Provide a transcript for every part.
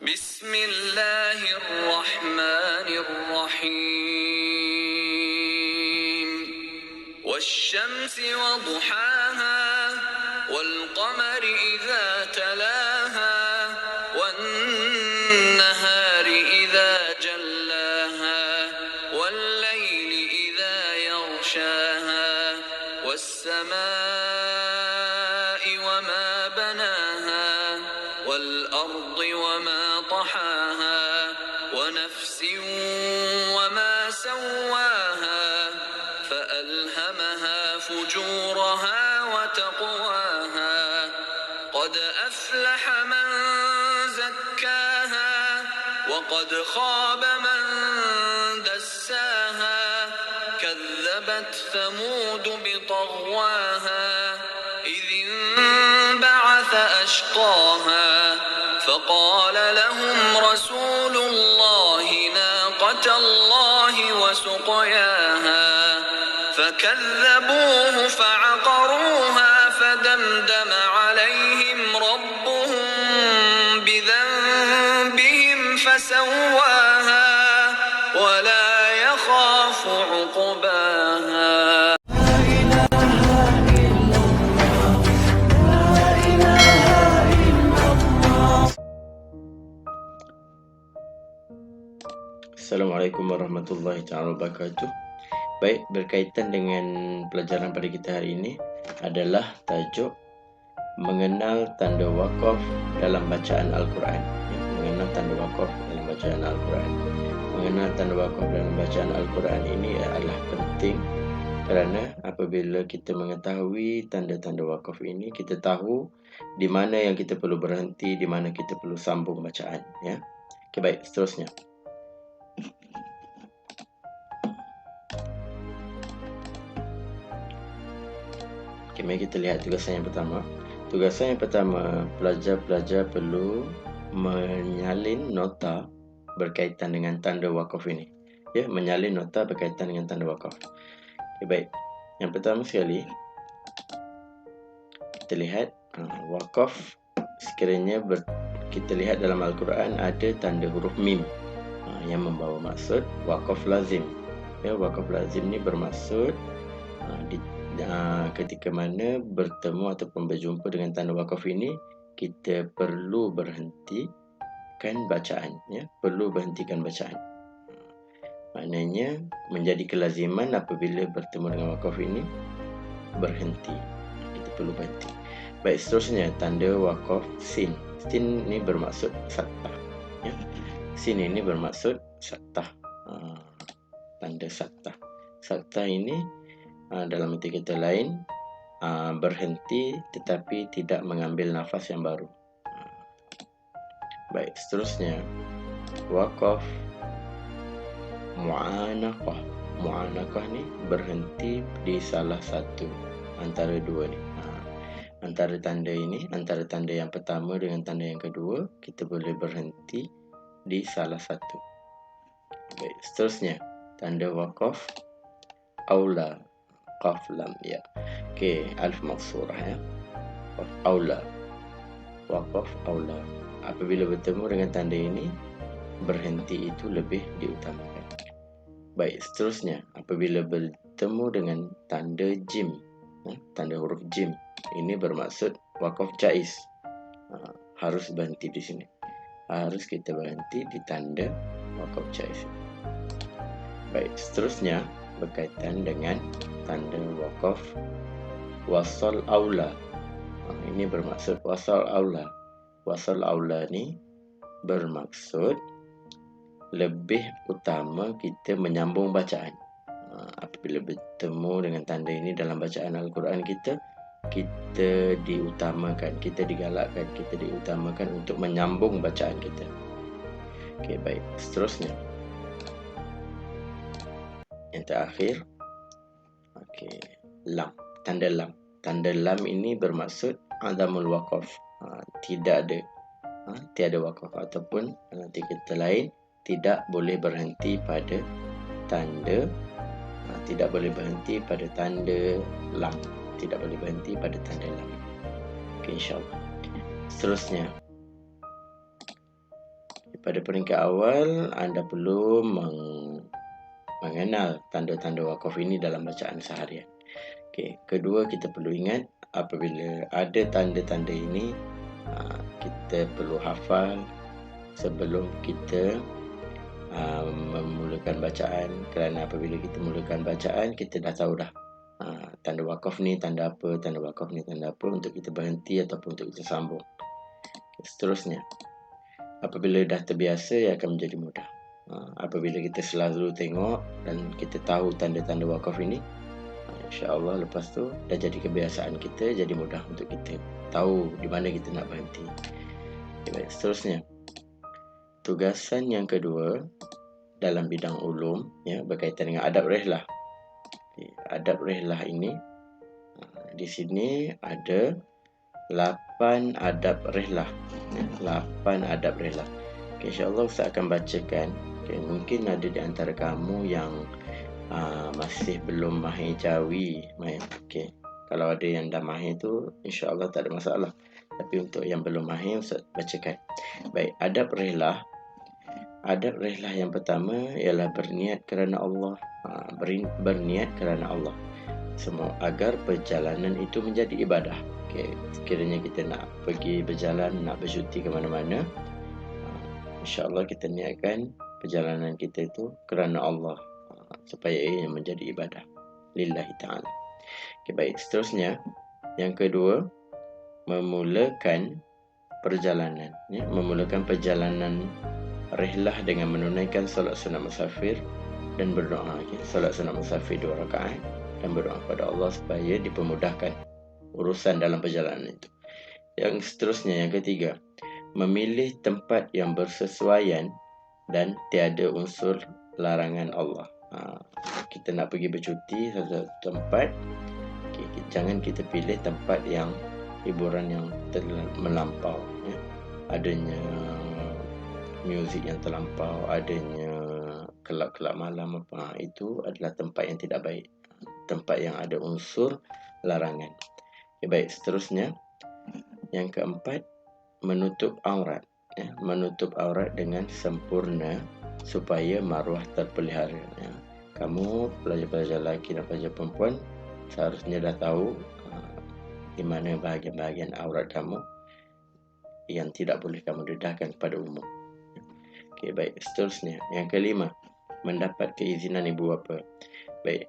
Bismillahirrahmanirrahim. Wasyamsi wa duhaha wal qamari idza talaha wan nahari idza jallaha wal laili idza yaghshaha was samaa'i wa ma banaha wal ardi wa ma tahaha wa nafsin wa ma sawaha فألهمها فجورها وتقواها قد أفلح من زكاها وقد خاب من دساها كذبت ثمود بطغواها إذ انبعث أشقاها فقال لهم رسول الله ناقة الله وسقياها فكذبوه فعقروها فدمدم عليهم ربهم بذنبهم فسواها ولا يخاف عقباها. Assalamualaikum warahmatullahi wabarakatuh. Baik, berkaitan dengan pelajaran pada kita hari ini adalah tajuk mengenal tanda wakaf dalam bacaan Al-Quran. Mengenal tanda wakaf dalam bacaan Al-Quran. Mengenal tanda wakaf dalam bacaan Al-Quran ini adalah penting kerana apabila kita mengetahui tanda-tanda wakaf ini, kita tahu di mana yang kita perlu berhenti, di mana kita perlu sambung bacaan. Ya. Okey, baik, seterusnya. Okay, mari kita lihat tugasan yang pertama. Tugasan yang pertama, pelajar-pelajar perlu menyalin nota berkaitan dengan tanda wakaf ini. Ya, menyalin nota berkaitan dengan tanda wakaf. Okay, baik. Yang pertama sekali, kita lihat wakaf sekiranya kita lihat dalam Al-Quran ada tanda huruf mim yang membawa maksud wakaf lazim. Ya, wakaf lazim ni bermaksud ketika mana bertemu ataupun berjumpa dengan tanda wakaf ini, kita perlu berhentikan bacaan, ya, perlu berhentikan bacaan. Maknanya menjadi kelaziman apabila bertemu dengan wakaf ini berhenti, kita perlu berhenti. Baik, seterusnya tanda wakaf sin. Sin ini bermaksud saktah, ya. Sin ini bermaksud saktah, tanda saktah. Saktah ini dalam arti kata lain berhenti tetapi tidak mengambil nafas yang baru. Baik, seterusnya wakaf mu'anaqah. Mu'anaqah ni berhenti di salah satu antara dua ni. Antara tanda ini, antara tanda yang pertama dengan tanda yang kedua, kita boleh berhenti di salah satu. Baik, seterusnya tanda wakaf aula. Qaf lam, ya. Okey, alif maksurah, ya. Qaf aula. Waqaf aula. Apabila bertemu dengan tanda ini, berhenti itu lebih diutamakan. Baik, seterusnya apabila bertemu dengan tanda jim, tanda huruf jim, ini bermaksud waqaf jaiz. Harus berhenti di sini. Harus kita berhenti di tanda waqaf jaiz. Baik, seterusnya berkaitan dengan tanda wakaf wasal aula. Ini bermaksud wasal aula. Wasal aula ni bermaksud lebih utama kita menyambung bacaan. Apabila bertemu dengan tanda ini dalam bacaan Al-Quran kita diutamakan, kita digalakkan, kita diutamakan untuk menyambung bacaan kita. Okey, baik, seterusnya yang terakhir, okey, lam, tanda lam. Tanda lam ini bermaksud adamul waqaf, tiada waqaf, ataupun nanti kita lain tidak boleh berhenti pada tanda tidak boleh berhenti pada tanda lam, tidak boleh berhenti pada tanda lam. Okey, insya-Allah. Seterusnya pada peringkat awal anda perlu mengenal tanda-tanda wakaf ini dalam bacaan seharian. Okey, kedua kita perlu ingat apabila ada tanda-tanda ini kita perlu hafal sebelum kita memulakan bacaan, kerana apabila kita mulakan bacaan kita dah tahu dah tanda wakaf ni tanda apa, tanda wakaf ni tanda apa, untuk kita berhenti ataupun untuk kita sambung. Seterusnya, apabila dah terbiasa ia akan menjadi mudah. Apabila kita selalu tengok dan kita tahu tanda-tanda wakaf ini, insya-Allah lepas tu dah jadi kebiasaan kita, jadi mudah untuk kita tahu di mana kita nak berhenti. Baik, seterusnya, tugasan yang kedua dalam bidang ulum berkaitan dengan adab rihlah. Adab rihlah ini di sini ada 8 adab rihlah. 8 adab rihlah. InsyaAllah Ustaz akan bacakan. Mungkin ada di antara kamu yang masih belum mahir Jawi. Kalau ada yang dah mahir tu, insyaAllah tak ada masalah. Tapi untuk yang belum mahir, Ustaz bacakan. Baik, adab rihlah. Adab rihlah yang pertama ialah berniat kerana Allah. Berniat kerana Allah. Semua agar perjalanan itu menjadi ibadah. Sekiranya kita nak pergi berjalan, nak bercuti ke mana-mana, insya-Allah kita niatkan perjalanan kita itu kerana Allah, supaya ia menjadi ibadah lillahi ta'ala. Baik, seterusnya yang kedua, memulakan perjalanan. Memulakan perjalanan rihlah dengan menunaikan solat sunat musafir dan berdoa. Solat sunat musafir 2 rakaat dan berdoa kepada Allah supaya dipermudahkan urusan dalam perjalanan itu. Yang seterusnya, yang ketiga, memilih tempat yang bersesuaian dan tiada unsur larangan Allah. Kita nak pergi bercuti satu tempat, jangan kita pilih tempat yang hiburan yang melampau, adanya muzik yang terlampau, adanya kelab-kelab malam, itu adalah tempat yang tidak baik, tempat yang ada unsur larangan. Baik, seterusnya yang keempat, menutup aurat. Menutup aurat dengan sempurna supaya maruah terpelihara. Kamu pelajar-pelajar lelaki dan pelajar perempuan seharusnya dah tahu di mana bahagian-bahagian aurat kamu yang tidak boleh kamu dedahkan kepada umum. Baik, seterusnya yang kelima, mendapat keizinan ibu bapa. Baik,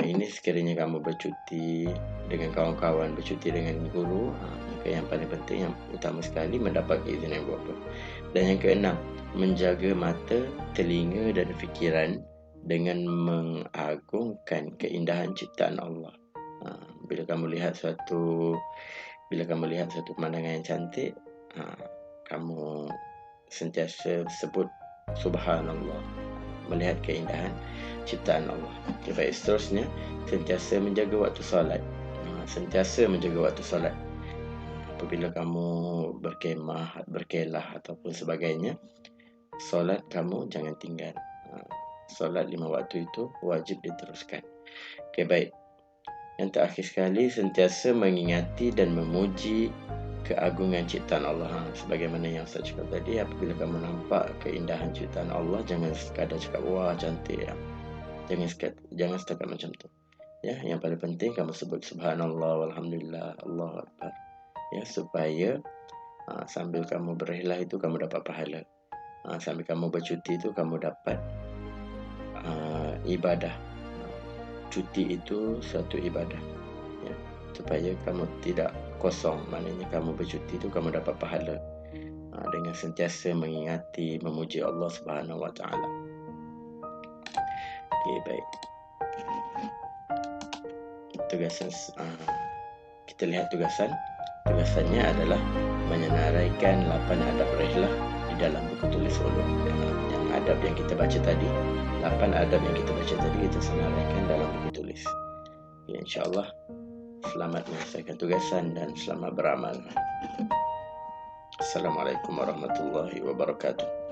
ini sekiranya kamu bercuti dengan kawan-kawan, bercuti dengan guru, maka yang paling penting, yang utama sekali, mendapat keizinan ibu bapa. Dan yang keenam, menjaga mata, telinga dan fikiran dengan mengagungkan keindahan ciptaan Allah. Bila kamu lihat suatu pemandangan yang cantik, kamu sentiasa sebut subhanallah, melihat keindahan ciptaan Allah. Baik, seterusnya, sentiasa menjaga waktu solat. Sentiasa menjaga waktu solat. Apabila kamu berkemah, berkelah ataupun sebagainya, solat kamu jangan tinggal. Solat 5 waktu itu wajib diteruskan. Baik. Yang terakhir sekali, sentiasa mengingati dan memuji keagungan ciptaan Allah. Sebagaimana yang saya cakap tadi, apabila kamu nampak keindahan ciptaan Allah, jangan sekadar cakap wah cantik. Jangan setakat macam tu. Yang paling penting kamu sebut subhanallah walhamdulillah Allahu akbar. Supaya sambil kamu berihlah itu kamu dapat pahala. Sambil kamu bercuti itu kamu dapat ibadah. Cuti itu suatu ibadah. Supaya kamu tidak kosong, maknanya kamu bercuti itu kamu dapat pahala dengan sentiasa mengingati, memuji Allah Subhanahu wa taala. Baik. Tugasan, kita lihat tugasannya adalah menyenaraikan 8 adab rihlah di dalam buku tulis ulum. Yang adab yang kita baca tadi, 8 adab yang kita baca tadi, kita senaraikan dalam buku tulis. InsyaAllah selamat menyelesaikan tugasan dan selamat beramal. Assalamualaikum warahmatullahi wabarakatuh.